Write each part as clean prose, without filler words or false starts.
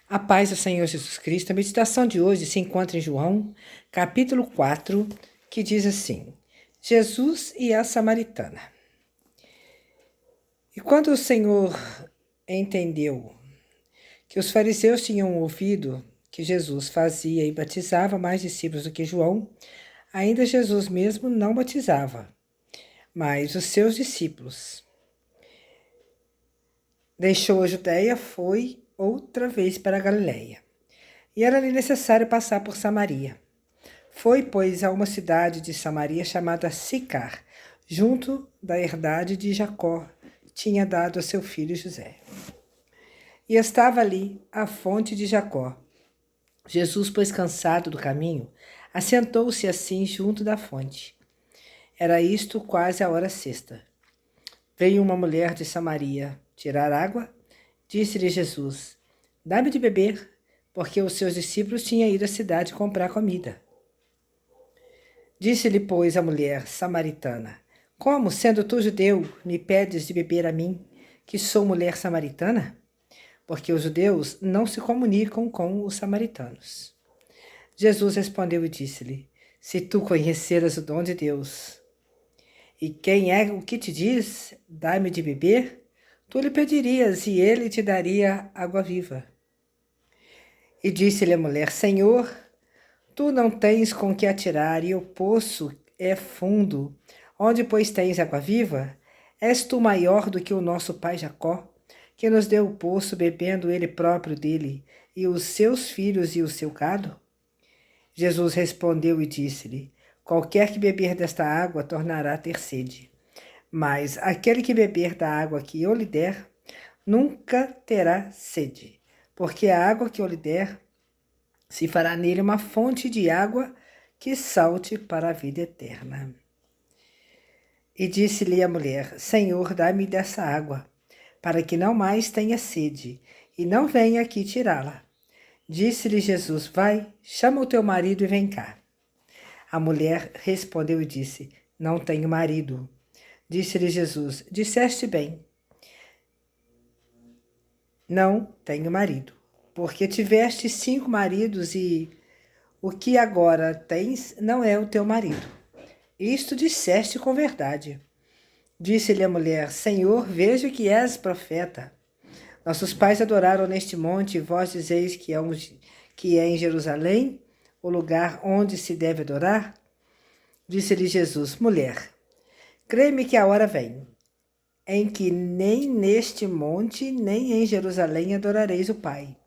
A paz do Senhor Jesus Cristo. A meditação de hoje se encontra em João, capítulo 4, que diz assim: Jesus e a Samaritana. E quando o Senhor entendeu que os fariseus tinham ouvido que Jesus fazia e batizava mais discípulos do que João, ainda Jesus mesmo não batizava, mas os seus discípulos. Deixou a Judéia, foi outra vez para a Galiléia. E era-lhe necessário passar por Samaria. Foi, pois, a uma cidade de Samaria chamada Sicar, junto da herdade de Jacó, tinha dado a seu filho José. E estava ali a fonte de Jacó. Jesus, pois cansado do caminho, assentou-se assim junto da fonte. Era isto quase a hora sexta. Veio uma mulher de Samaria tirar água. Disse-lhe Jesus: dá-me de beber, porque os seus discípulos tinham ido à cidade comprar comida. Disse-lhe, pois, a mulher samaritana: como, sendo tu judeu, me pedes de beber a mim, que sou mulher samaritana? Porque os judeus não se comunicam com os samaritanos. Jesus respondeu e disse-lhe: se tu conheceras o dom de Deus, e quem é o que te diz, dá-me de beber, tu lhe pedirias e ele te daria água viva. E disse-lhe a mulher: Senhor, tu não tens com que atirar, e o poço é fundo. Onde, pois, tens água viva? És tu maior do que o nosso pai Jacó, que nos deu o poço, bebendo ele próprio dele, e os seus filhos e o seu gado? Jesus respondeu e disse-lhe: qualquer que beber desta água tornará a ter sede. Mas aquele que beber da água que eu lhe der, nunca terá sede, porque a água que eu lhe der se fará nele uma fonte de água que salte para a vida eterna. E disse-lhe a mulher: Senhor, dá-me dessa água, para que não mais tenha sede, e não venha aqui tirá-la. Disse-lhe Jesus: vai, chama o teu marido e vem cá. A mulher respondeu e disse: não tenho marido. Disse-lhe Jesus: disseste bem, não tenho marido, porque tiveste 5 maridos e o que agora tens não é o teu marido. Isto disseste com verdade. Disse-lhe a mulher: Senhor, vejo que és profeta. Nossos pais adoraram neste monte, e vós dizeis que é em Jerusalém o lugar onde se deve adorar? Disse-lhe Jesus: mulher, crê-me que a hora vem, em que nem neste monte, nem em Jerusalém adorareis o Pai.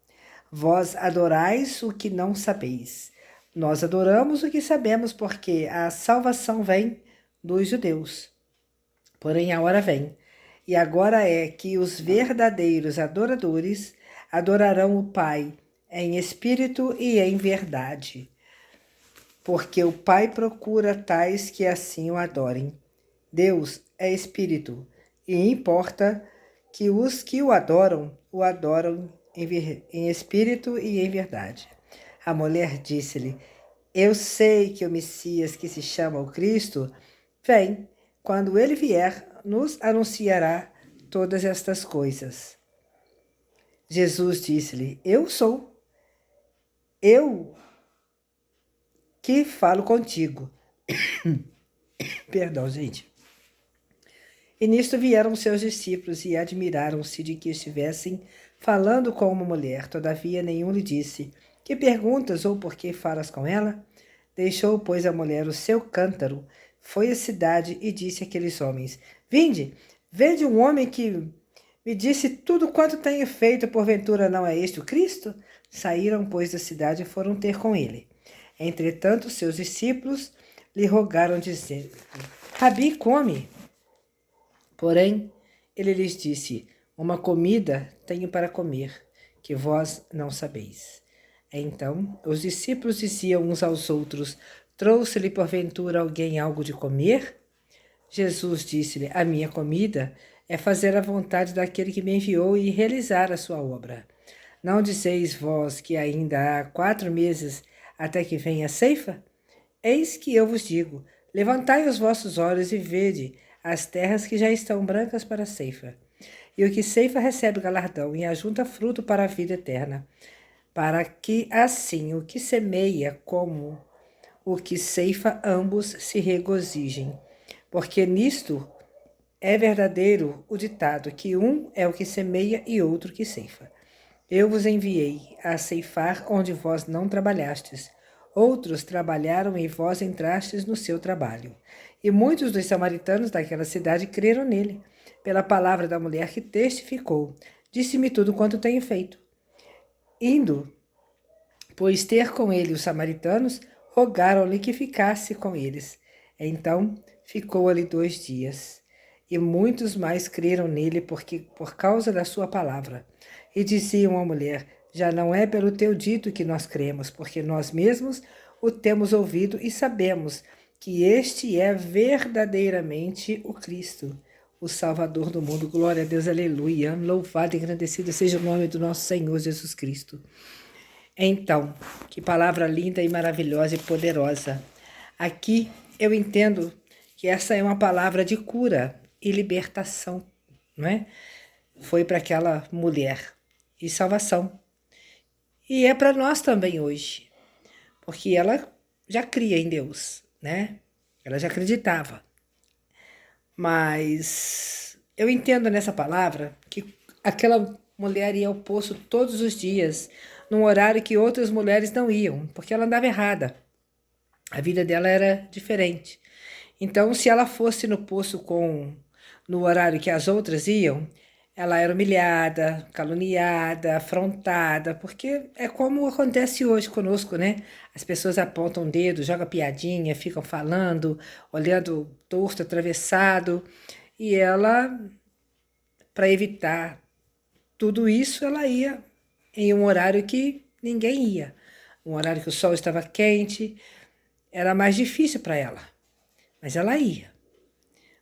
Vós adorais o que não sabeis. Nós adoramos o que sabemos, porque a salvação vem dos judeus. Porém, a hora vem, e agora é que os verdadeiros adoradores adorarão o Pai em espírito e em verdade, porque o Pai procura tais que assim o adorem. Deus é espírito, e importa que os que o adoram em espírito e em verdade. A mulher disse-lhe: eu sei que o Messias, que se chama o Cristo, vem. Quando ele vier, nos anunciará todas estas coisas. Jesus disse-lhe: eu sou, eu que falo contigo. Perdão, gente. E nisto vieram seus discípulos e admiraram-se de que estivessem falando com uma mulher. Todavia nenhum lhe disse: que perguntas ou por que falas com ela? Deixou, pois, a mulher o seu cântaro, foi à cidade e disse àqueles homens: vinde, vede um homem que me disse tudo quanto tenho feito, porventura não é este o Cristo? Saíram, pois, da cidade e foram ter com ele. Entretanto, seus discípulos lhe rogaram, dizendo: Rabi, come. Porém, ele lhes disse: uma comida tenho para comer, que vós não sabeis. Então, os discípulos diziam uns aos outros: trouxe-lhe porventura alguém algo de comer? Jesus disse-lhe: a minha comida é fazer a vontade daquele que me enviou e realizar a sua obra. Não dizeis vós que ainda há 4 meses até que venha a ceifa? Eis que eu vos digo: levantai os vossos olhos e vede as terras que já estão brancas para a ceifa. E o que ceifa recebe galardão e ajunta fruto para a vida eterna. para que assim o que semeia como o que ceifa ambos se regozijem. Porque nisto é verdadeiro o ditado, que um é o que semeia e outro que ceifa. Eu vos enviei a ceifar onde vós não trabalhastes. Outros trabalharam e vós entrastes no seu trabalho. E muitos dos samaritanos daquela cidade creram nele, pela palavra da mulher que testificou. Disse-me tudo quanto tenho feito. Indo, pois ter com ele os samaritanos, rogaram-lhe que ficasse com eles. Então ficou ali 2 dias. E muitos mais creram nele por causa da sua palavra. E diziam à mulher: já não é pelo teu dito que nós cremos, porque nós mesmos o temos ouvido e sabemos que este é verdadeiramente o Cristo, o Salvador do mundo. Glória a Deus, aleluia. Louvado e engrandecido seja o nome do nosso Senhor Jesus Cristo. Então, que palavra linda e maravilhosa e poderosa. Aqui eu entendo que essa é uma palavra de cura e libertação, não é? Foi para aquela mulher e salvação. E é para nós também hoje, porque ela já cria em Deus, né? Ela já acreditava. Mas eu entendo nessa palavra que aquela mulher ia ao poço todos os dias, num horário que outras mulheres não iam, porque ela andava errada. A vida dela era diferente. Então, se ela fosse no poço no horário que as outras iam, ela era humilhada, caluniada, afrontada, porque é como acontece hoje conosco, né? As pessoas apontam o dedo, jogam piadinha, ficam falando, olhando torto, atravessado, e ela, para evitar tudo isso, ela ia em um horário que ninguém ia, um horário que o sol estava quente, era mais difícil para ela, mas ela ia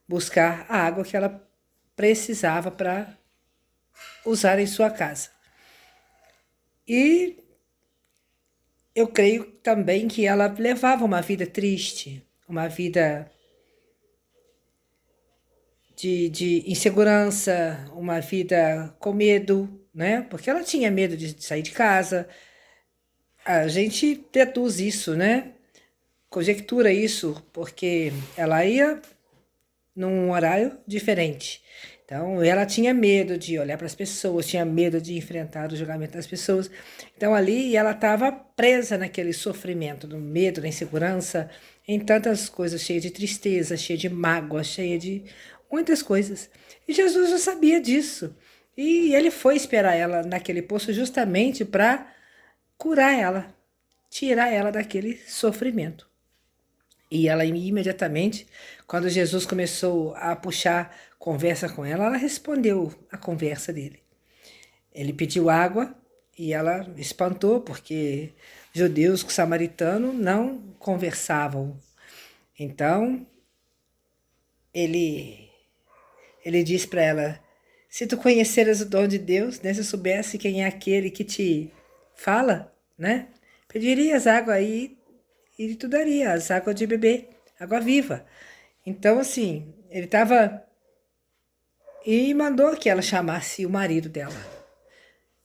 buscar a água que ela precisava para usar em sua casa. E eu creio também que ela levava uma vida triste, uma vida de insegurança, uma vida com medo, né? Porque ela tinha medo de sair de casa. A gente deduz isso, né? Conjectura isso, porque ela ia num horário diferente. Então, ela tinha medo de olhar para as pessoas, tinha medo de enfrentar o julgamento das pessoas. Então, ali ela estava presa naquele sofrimento, no medo, na insegurança, em tantas coisas, cheia de tristeza, cheia de mágoa, cheia de muitas coisas. E Jesus já sabia disso. E ele foi esperar ela naquele poço justamente para curar ela, tirar ela daquele sofrimento. E ela imediatamente, quando Jesus começou a puxar conversa com ela, ela respondeu a conversa dele. Ele pediu água e ela espantou, porque judeus com samaritano não conversavam. Então, ele disse para ela: se tu conheceras o dom de Deus, né, se soubesse quem é aquele que te fala, né, pedirias água aí e tu daria as águas de beber, água viva. Então, assim, ele estava... E mandou que ela chamasse o marido dela.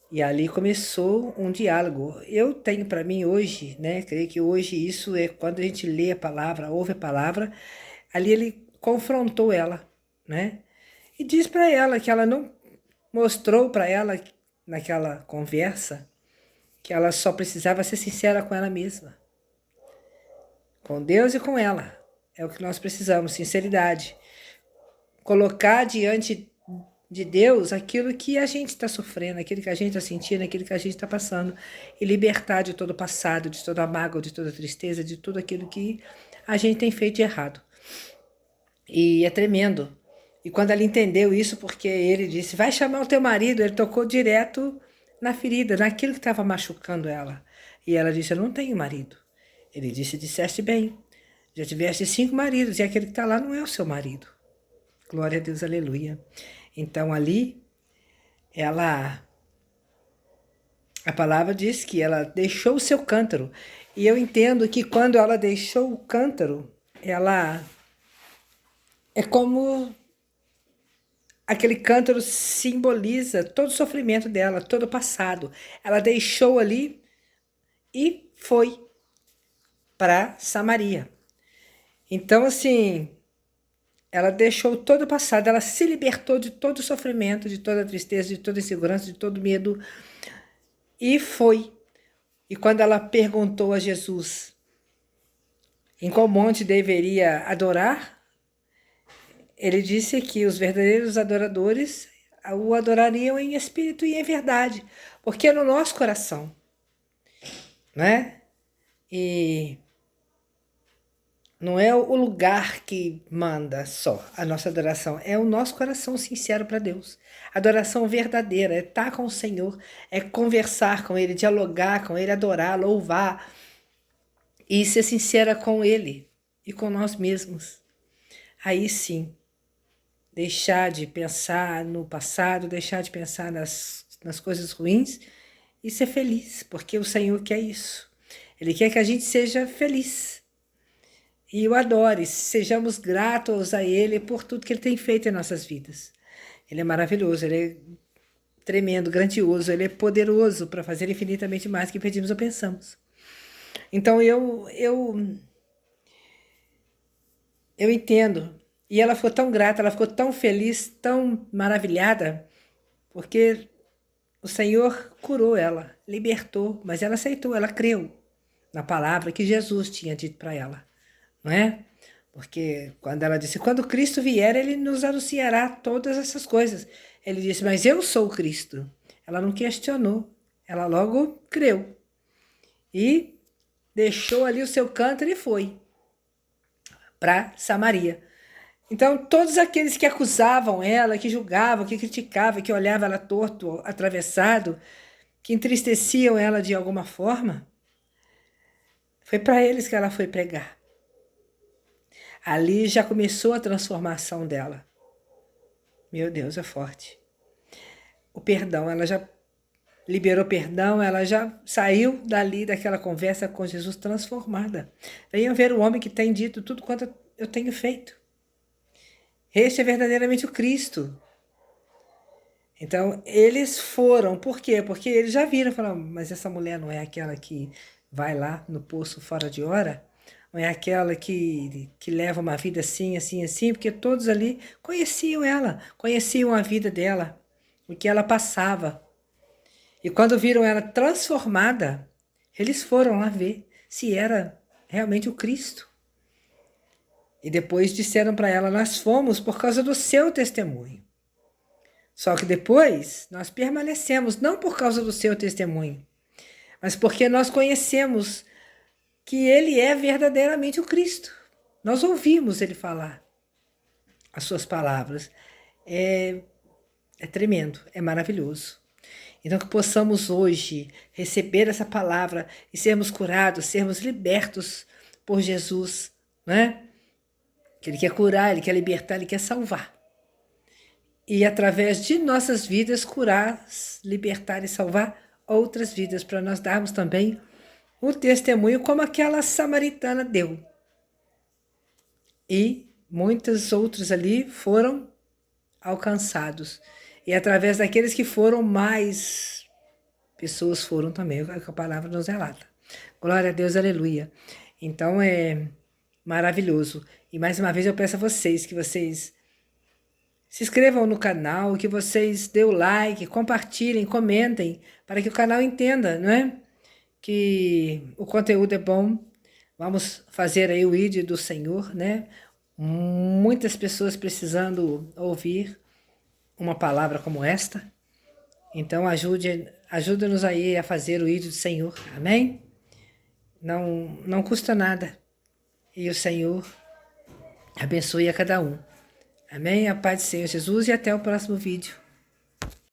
E ali começou um diálogo. Eu tenho para mim hoje, né, creio que hoje isso é quando a gente lê a palavra, ouve a palavra, ali ele confrontou ela, né? E diz para ela que ela não mostrou para ela naquela conversa que ela só precisava ser sincera com ela mesma. Com Deus e com ela. É o que nós precisamos, sinceridade. Colocar diante de Deus aquilo que a gente está sofrendo, aquilo que a gente está sentindo, aquilo que a gente está passando. E libertar de todo o passado, de toda a mágoa, de toda a tristeza, de tudo aquilo que a gente tem feito de errado. E é tremendo. E quando ela entendeu isso, porque ele disse, vai chamar o teu marido, ele tocou direto na ferida, naquilo que estava machucando ela. E ela disse, eu não tenho marido. Ele disse, disseste bem, já tiveste 5 maridos, e aquele que está lá não é o seu marido. Glória a Deus, aleluia. Então ali, a palavra diz que ela deixou o seu cântaro. E eu entendo que quando ela deixou o cântaro, ela é como aquele cântaro simboliza todo o sofrimento dela, todo o passado. Ela deixou ali e foi para Samaria. Então, assim, ela deixou todo o passado, ela se libertou de todo o sofrimento, de toda a tristeza, de toda a insegurança, de todo o medo, e foi. E quando ela perguntou a Jesus em qual monte deveria adorar, ele disse que os verdadeiros adoradores o adorariam em espírito e em verdade, porque é no nosso coração, né? E não é o lugar que manda só a nossa adoração, é o nosso coração sincero para Deus. Adoração verdadeira é estar com o Senhor, é conversar com Ele, dialogar com Ele, adorar, louvar e ser sincera com Ele e com nós mesmos. Aí sim, deixar de pensar no passado, deixar de pensar nas coisas ruins e ser feliz, porque o Senhor quer isso. Ele quer que a gente seja feliz e o adore, sejamos gratos a Ele por tudo que Ele tem feito em nossas vidas. Ele é maravilhoso, Ele é tremendo, grandioso, Ele é poderoso para fazer infinitamente mais do que pedimos ou pensamos. Então eu entendo. E ela ficou tão grata, ela ficou tão feliz, tão maravilhada, porque o Senhor curou ela, libertou, mas ela aceitou, ela creu na palavra que Jesus tinha dito para ela, não é? Porque quando ela disse, quando Cristo vier, Ele nos anunciará todas essas coisas. Ele disse, mas eu sou o Cristo. Ela não questionou, ela logo creu. E deixou ali o seu cântaro e foi para Samaria. Então, todos aqueles que acusavam ela, que julgavam, que criticavam, que olhavam ela torto, atravessado, que entristeciam ela de alguma forma, foi para eles que ela foi pregar. Ali já começou a transformação dela. Meu Deus, é forte. O perdão, ela já liberou perdão, ela já saiu dali, daquela conversa com Jesus transformada. Venham ver o homem que tem dito tudo quanto eu tenho feito. Este é verdadeiramente o Cristo. Então, eles foram. Por quê? Porque eles já viram, falaram, mas essa mulher não é aquela que vai lá no poço fora de hora? Não é aquela que leva uma vida assim, assim, assim? Porque todos ali conheciam ela, conheciam a vida dela, o que ela passava. E quando viram ela transformada, eles foram lá ver se era realmente o Cristo. E depois disseram para ela, nós fomos por causa do seu testemunho. Só que depois nós permanecemos, não por causa do seu testemunho, mas porque nós conhecemos que Ele é verdadeiramente o Cristo. Nós ouvimos Ele falar as suas palavras. É tremendo, é maravilhoso. Então que possamos hoje receber essa palavra e sermos curados, sermos libertos por Jesus, né? Que Ele quer curar, Ele quer libertar, Ele quer salvar. E através de nossas vidas curar, libertar e salvar outras vidas, para nós darmos também o testemunho como aquela samaritana deu. E muitos outros ali foram alcançados. E através daqueles que foram, mais pessoas foram também, o que a palavra nos relata. Glória a Deus, aleluia. Então é maravilhoso. E mais uma vez eu peço a vocês que vocês se inscrevam no canal, que vocês dêem o like, compartilhem, comentem, para que o canal entenda, não é? Que o conteúdo é bom. Vamos fazer aí o ID do Senhor, né? Muitas pessoas precisando ouvir uma palavra como esta. Então ajude-nos aí a fazer o ID do Senhor, amém? Não custa nada. E o Senhor abençoe a cada um. Amém? A paz do Senhor Jesus e até o próximo vídeo.